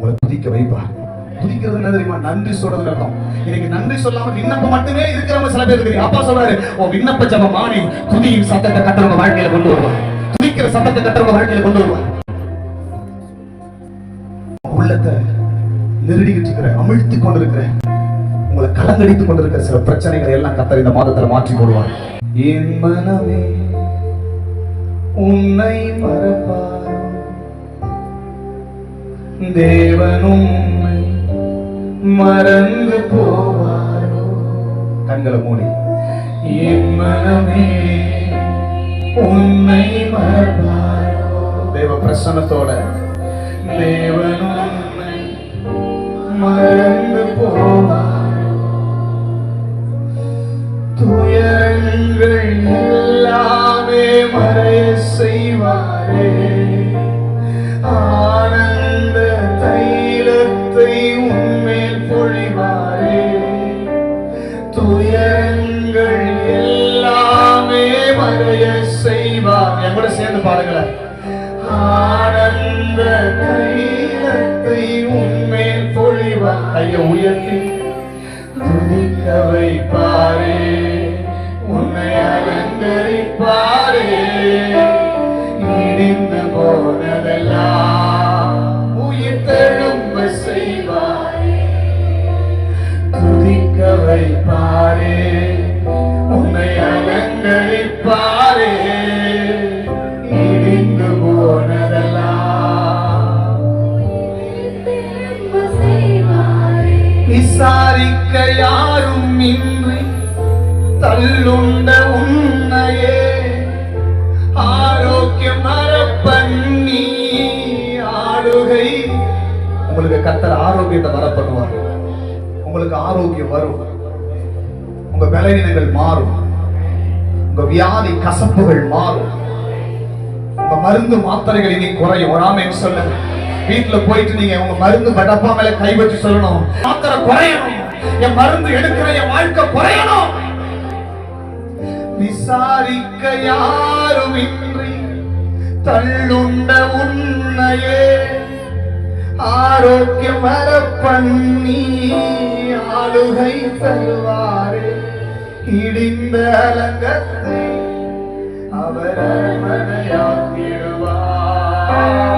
உங்களை துதிக்க வைப்பார். துதிக்கிறது என்ன தெரியுமா? நன்றி சொல்றது அர்த்தம். இன்னைக்கு நன்றி சொல்லாம விண்ணப்பம் மட்டுமே இருக்கிறவங்க சில பேர் இருக்கு. அப்பா சொல்றாரு, ஓ விண்ணப்ப ஜெபம் மாறி துதியின் சத்தத்தை கட்டறவங்க வாழ்க்கையில கொண்டு வருவார். துதிக்கிற சத்தத்தை கட்டறவங்க வாழ்க்கையில கொண்டு வருவார். உள்ளத்தை நெருடிக்கிட்டு இருக்கிற, அமிழ்த்தி கொண்டிருக்கிற, உங்களை கலங்கடித்துக் கொண்டிருக்கிற சில பிரச்சனைகளை எல்லாம் கர்த்தர் இந்த மாதத்துல மாற்றி போடுவார். என் மனமே உன்னை மறப்பார், தேவனும் உன்னை மறந்து போவாரோ. கண்களை மூடி, என் மனமே உன்னை மறப்பாரோ. தேவ பிரசன்னத்தோட, தேவனும் உன்னை மறந்து போவாரோ. துயரங்கள் எல்லாமே மறைய செய்வாரே, ஆனந்த தைலத்தை உன்மேல் பொழிவாரே. துயரங்கள் எல்லாமே மறைய செய்வார். என் கூட சேர்ந்து பாருங்களேன். ஆனந்த தைலத்தை உன்மேல் பொழிவார். கையை உயர்த்தி துதிக்க வைப்பாரே, உன்னை அலங்கரிப்பாரே. இடிந்து போனதெல்லாம் உயிர் தெழும்ப செய்வாரே, துதிக்க வைப்பாரே, உன்னை அலங்கரிப்பாரே. இடிந்து போனதெல்லாம் விசாரிக்க யாரும் இன்றி தள்ளுண்ட உன்னையே ஆரோக்கியம் மரப்பண்ணி ஆளுகை. உங்களுக்கு கர்த்தர் ஆரோக்கியத்தை வரப்பண்ணுவார். உங்களுக்கு ஆரோக்கியம் வரும். உங்க பலவீனங்கள் மாறும். உங்க வியாதி கசப்புகள் மாறும். உங்க மருந்து மாத்திரைகள் இனி குறையும். ஆமென் சொல்லுங்க. வீட்டுல போயிட்டு நீங்க உங்க மருந்து டப்பா மேல கை வச்சு சொல்லணும், மாத்திரை குறையணும், என் மருந்து எடுக்கிற என் வாழ்க்கை குறையணும். விசாரிக்க யாரும் இன்றி தள்ளுண்ட உன்னையே ஆரோக்கியம் வரப்பண்ணி ஆளுகை தருவாரே. இடிந்த அலங்கத்தை அவர் அரண்மனையாக்கிடுவார்.